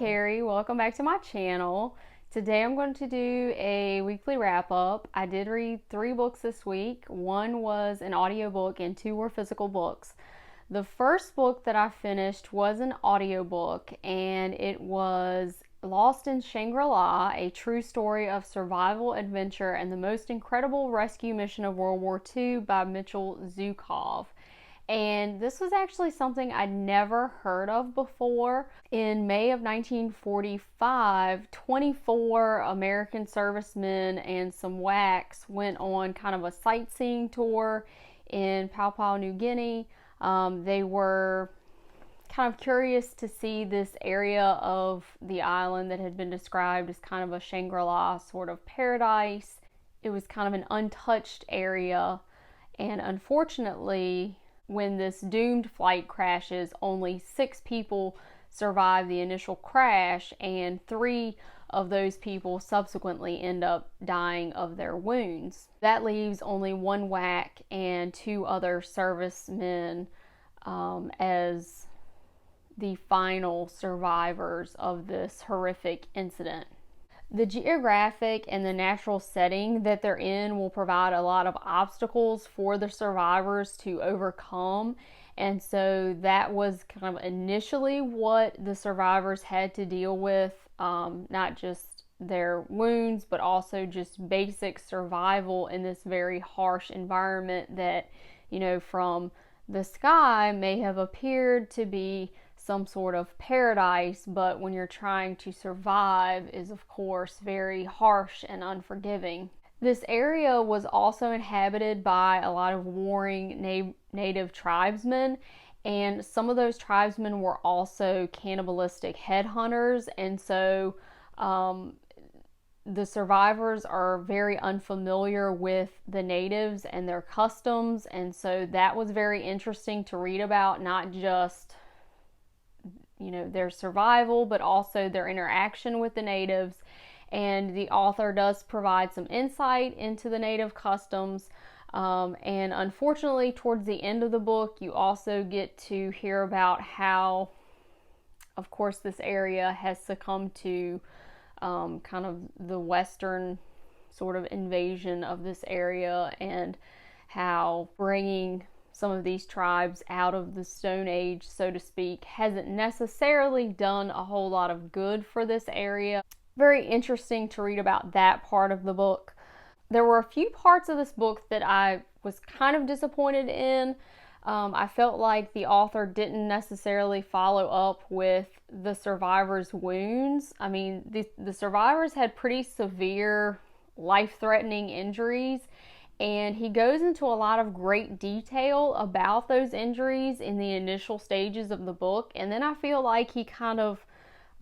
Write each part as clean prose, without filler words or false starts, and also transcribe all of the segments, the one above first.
Carrie. Welcome back to my channel. Today I'm going to do a weekly wrap-up. I did read 3 books this week. 1 was an audiobook and 2 were physical books. The first book that I finished was an audiobook, and it was Lost in Shangri-La, a true story of survival, adventure, and the most incredible rescue mission of World War II by Mitchell Zuckoff. And this was actually something I'd never heard of before. In May of 1945, 24 American servicemen and some WACs went on kind of a sightseeing tour in Pal New Guinea. They were kind of curious to see this area of the island that had been described as kind of a Shangri-La sort of paradise. It was kind of an untouched area, and unfortunately, when this doomed flight crashes, only 6 people survive the initial crash, and 3 of those people subsequently end up dying of their wounds. That leaves only 1 WAC and 2 other servicemen as the final survivors of this horrific incident. The geographic and the natural setting that they're in will provide a lot of obstacles for the survivors to overcome. And so that was kind of initially what the survivors had to deal with, not just their wounds, but also just basic survival in this very harsh environment that, from the sky may have appeared to be some sort of paradise, but when you're trying to survive is of course very harsh and unforgiving. This area was also inhabited by a lot of warring native tribesmen, and some of those tribesmen were also cannibalistic headhunters, and so the survivors are very unfamiliar with the natives and their customs, and so that was very interesting to read about, not just their survival, but also their interaction with the natives. And the author does provide some insight into the native customs. And unfortunately, towards the end of the book, you also get to hear about how, of course, this area has succumbed to kind of the Western sort of invasion of this area, and how bringing some of these tribes out of the Stone Age, so to speak, hasn't necessarily done a whole lot of good for this area. Very interesting to read about that part of the book. There were a few parts of this book that I was kind of disappointed in. I felt like the author didn't necessarily follow up with the survivors' wounds. I mean, the survivors had pretty severe, life-threatening injuries, and he goes into a lot of great detail about those injuries in the initial stages of the book, and then I feel like he kind of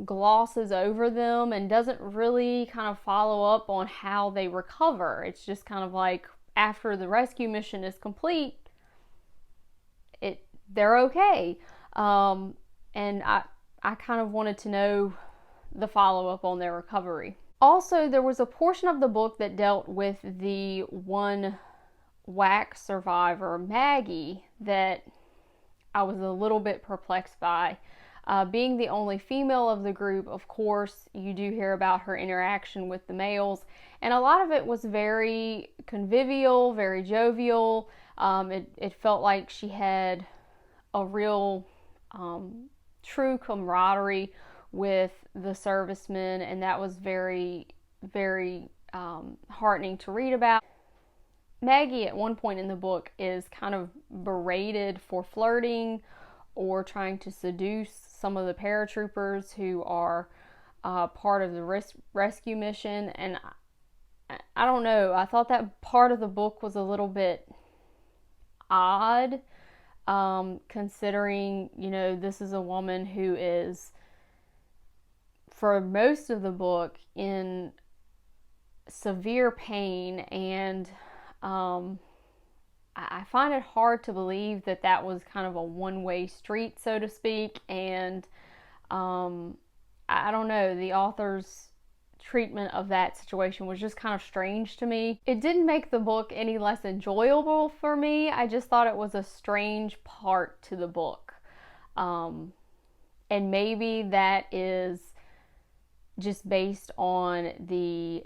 glosses over them and doesn't really kind of follow up on how they recover. It's just kind of like after the rescue mission is complete, they're okay. And I kind of wanted to know the follow-up on their recovery. Also, there was a portion of the book that dealt with the 1 WAC survivor, Maggie, that I was a little bit perplexed by. Being the only female of the group, of course, you do hear about her interaction with the males, and a lot of it was very convivial, very jovial. It felt like she had a real true camaraderie with the servicemen, and that was very, very heartening to read about. Maggie at one point in the book is kind of berated for flirting or trying to seduce some of the paratroopers who are part of the rescue mission, and I don't know, I thought that part of the book was a little bit odd, considering, this is a woman who is, for most of the book, in severe pain, and I find it hard to believe that that was kind of a one-way street, so to speak, and I don't know, the author's treatment of that situation was just kind of strange to me. It didn't make the book any less enjoyable for me. I just thought it was a strange part to the book. And maybe that is just based on the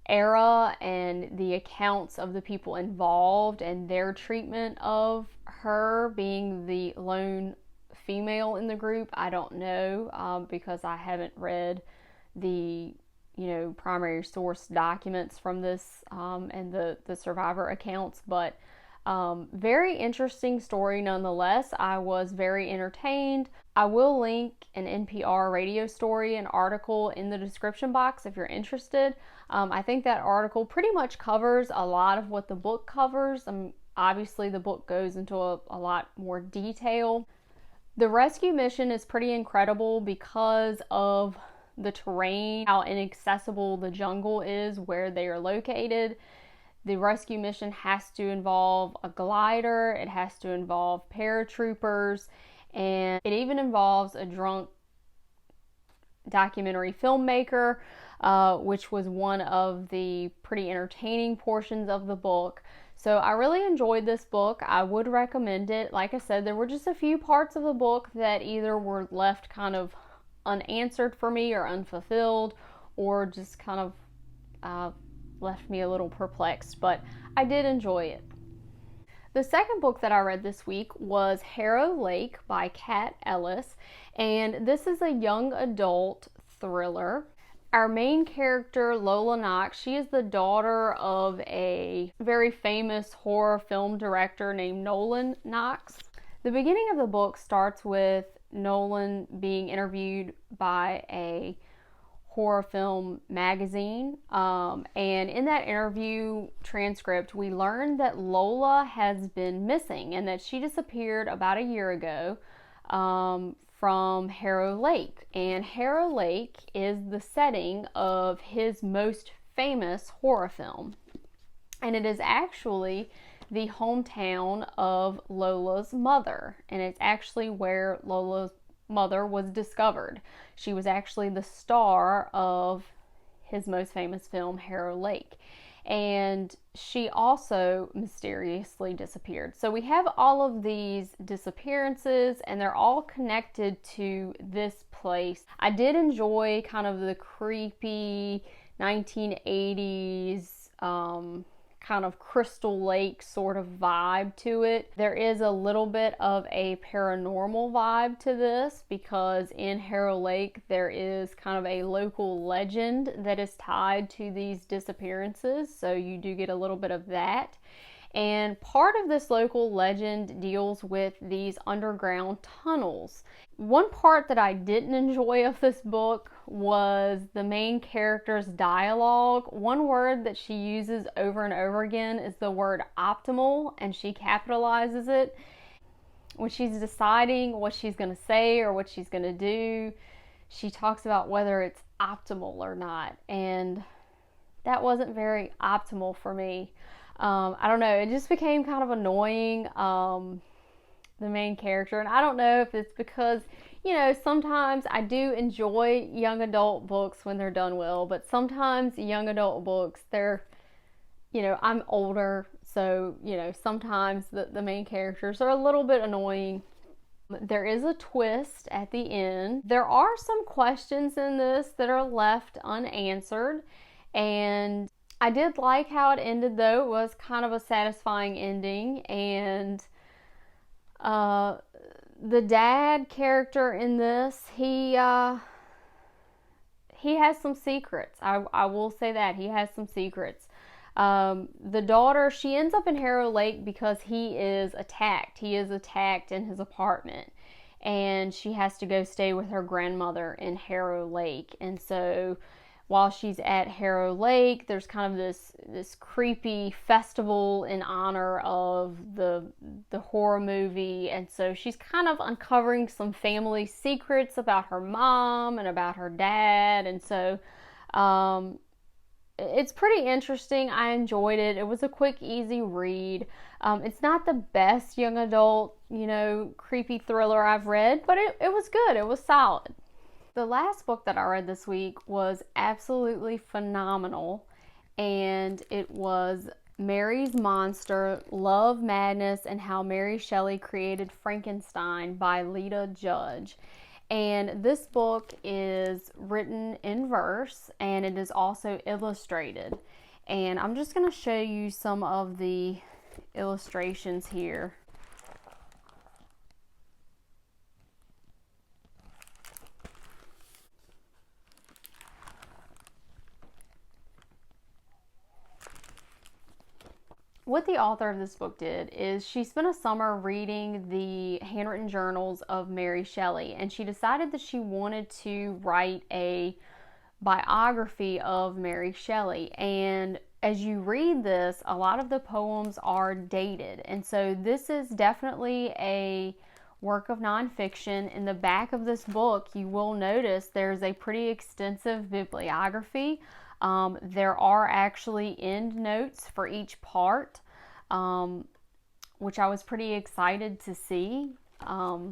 era and the accounts of the people involved and their treatment of her being the lone female in the group. I don't know, because I haven't read the primary source documents from this, and the survivor accounts, but very interesting story nonetheless. I was very entertained. I will link an NPR radio story and article in the description box if you're interested. I think that article pretty much covers a lot of what the book covers. Obviously, the book goes into a lot more detail. The rescue mission is pretty incredible because of the terrain, how inaccessible the jungle is where they are located. The rescue mission has to involve a glider, it has to involve paratroopers, and it even involves a drunk documentary filmmaker, which was one of the pretty entertaining portions of the book. So I really enjoyed this book. I would recommend it. Like I said, there were just a few parts of the book that either were left kind of unanswered for me or unfulfilled, or just kind of left me a little perplexed, but I did enjoy it. The second book that I read this week was Harrow Lake by Ellis, and this is a young adult thriller. Our main character, Lola Knox, she is the daughter of a very famous horror film director named Nolan Knox. The beginning of the book starts with Nolan being interviewed by a horror film magazine, and in that interview transcript we learned that Lola has been missing and that she disappeared about a year ago from Harrow Lake. And Harrow Lake is the setting of his most famous horror film, and it is actually the hometown of Lola's mother, and it's actually where Lola's mother was discovered. She was actually the star of his most famous film, Harrow Lake, and she also mysteriously disappeared. So we have all of these disappearances, and they're all connected to this place. I did enjoy kind of the creepy 1980s kind of Crystal Lake sort of vibe to it. There is a little bit of a paranormal vibe to this because in Harrow Lake there is kind of a local legend that is tied to these disappearances, so you do get a little bit of that. And part of this local legend deals with these underground tunnels. One part that I didn't enjoy of this book was the main character's dialogue. One word that she uses over and over again is the word optimal, and she capitalizes it. When she's deciding what she's going to say or what she's going to do, she talks about whether it's optimal or not, and that wasn't very optimal for me. I don't know, it just became kind of annoying, the main character, and I don't know if it's because, sometimes I do enjoy young adult books when they're done well, but sometimes young adult books, they're, I'm older, so, sometimes the main characters are a little bit annoying. There is a twist at the end. There are some questions in this that are left unanswered, and I did like how it ended, though. It was kind of a satisfying ending, and the dad character in this, he has some secrets. I will say that. He has some secrets. The daughter, she ends up in Harrow Lake because he is attacked. He is attacked in his apartment, and she has to go stay with her grandmother in Harrow Lake. And so while she's at Harrow Lake, there's kind of this creepy festival in honor of the horror movie, and so she's kind of uncovering some family secrets about her mom and about her dad, and so it's pretty interesting. I enjoyed it. It was a quick, easy read. It's not the best young adult, creepy thriller I've read, but it was good. It was solid. The last book that I read this week was absolutely phenomenal, and it was Mary's Monster, Love, Madness, and How Mary Shelley Created Frankenstein by Lita Judge. And this book is written in verse, and it is also illustrated. And I'm just going to show you some of the illustrations here. What the author of this book did is she spent a summer reading the handwritten journals of Mary Shelley, and she decided that she wanted to write a biography of Mary Shelley. And as you read this, a lot of the poems are dated, and so this is definitely a work of nonfiction. In the back of this book, you will notice there's a pretty extensive bibliography. There are actually end notes for each part, which I was pretty excited to see. I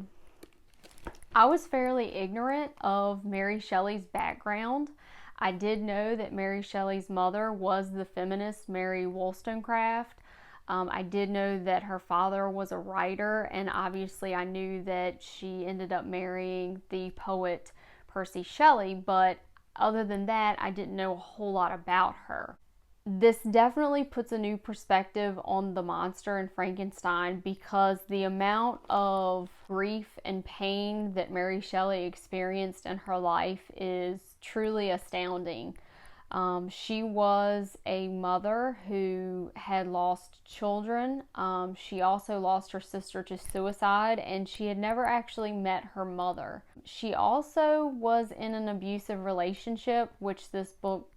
was fairly ignorant of Mary Shelley's background. I did know that Mary Shelley's mother was the feminist Mary Wollstonecraft. I did know that her father was a writer, and obviously I knew that she ended up marrying the poet Percy Shelley, but other than that, I didn't know a whole lot about her. This definitely puts a new perspective on the monster in Frankenstein, because the amount of grief and pain that Mary Shelley experienced in her life is truly astounding. She was a mother who had lost children. She also lost her sister to suicide, and she had never actually met her mother. She also was in an abusive relationship, which this book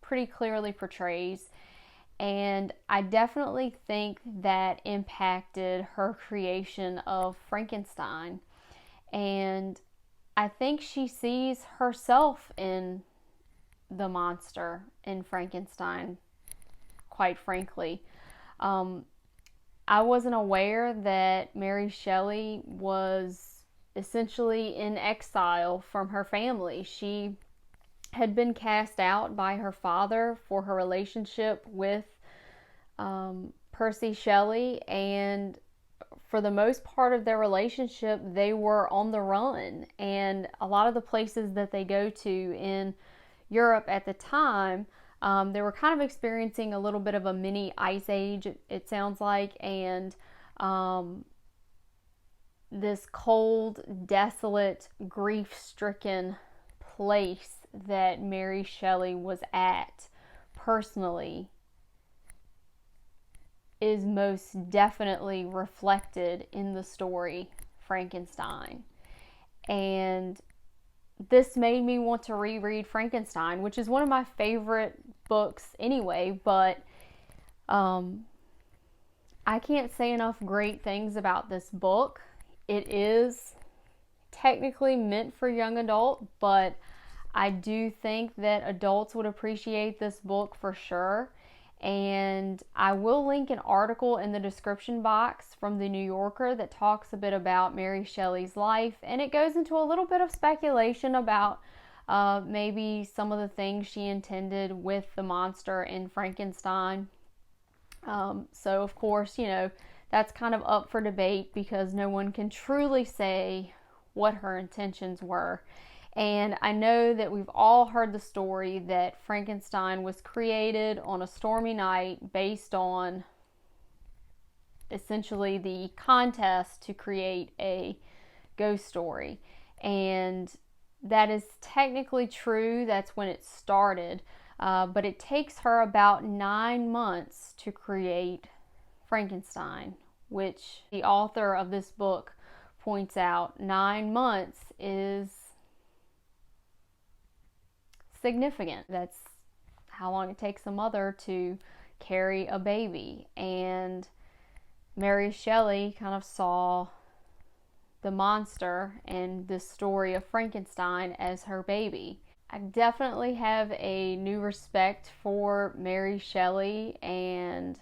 pretty clearly portrays. And I definitely think that impacted her creation of Frankenstein. And I think she sees herself in the monster in Frankenstein, quite frankly. I wasn't aware that Mary Shelley was essentially in exile from her family. She had been cast out by her father for her relationship with Percy Shelley, and for the most part of their relationship, they were on the run. And a lot of the places that they go to in Europe at the time, they were kind of experiencing a little bit of a mini ice age, it sounds like, and this cold, desolate, grief-stricken place that Mary Shelley was at personally is most definitely reflected in the story Frankenstein. And this made me want to reread Frankenstein, which is one of my favorite books anyway, but I can't say enough great things about this book. It is technically meant for young adult, but I do think that adults would appreciate this book for sure. And I will link an article in the description box from the New Yorker that talks a bit about Mary Shelley's life, and it goes into a little bit of speculation about maybe some of the things she intended with the monster in Frankenstein. So of course, that's kind of up for debate, because no one can truly say what her intentions were. And I know that we've all heard the story that Frankenstein was created on a stormy night based on essentially the contest to create a ghost story. And that is technically true. That's when it started. But it takes her about 9 months to create Frankenstein, which the author of this book points out 9 months is significant. That's how long it takes a mother to carry a baby. And Mary Shelley kind of saw the monster and the story of Frankenstein as her baby. I definitely have a new respect for Mary Shelley, and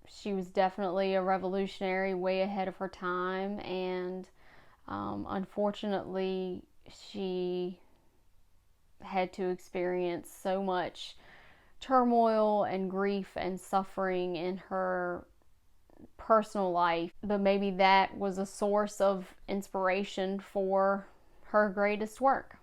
she was definitely a revolutionary, way ahead of her time. And unfortunately, she had to experience so much turmoil and grief and suffering in her personal life, but maybe that was a source of inspiration for her greatest work.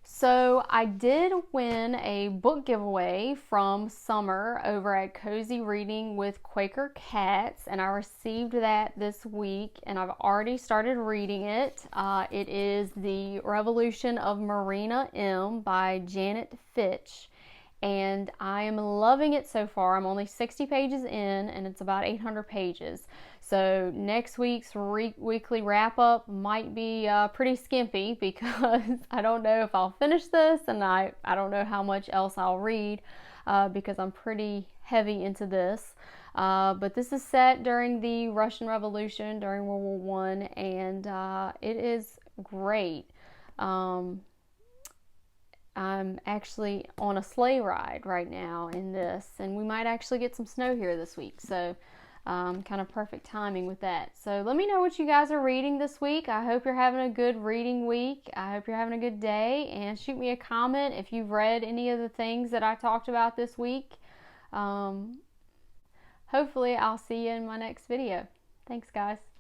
So I did win a book giveaway from Summer over at Cozy Reading with Quaker Cats, and I received that this week, and I've already started reading it. It is The Revolution of Marina M by Janet Fitch, and I am loving it so far. I'm only 60 pages in, and it's about 800 pages. So next week's weekly wrap up might be pretty skimpy because I don't know if I'll finish this, and I don't know how much else I'll read because I'm pretty heavy into this. But this is set during the Russian Revolution, during World War One, and it is great. I'm actually on a sleigh ride right now in this, and we might actually get some snow here this week, so kind of perfect timing with that. So let me know what you guys are reading this week. I hope you're having a good reading week. I hope you're having a good day, and shoot me a comment if you've read any of the things that I talked about this week. Hopefully I'll see you in my next video. Thanks, guys.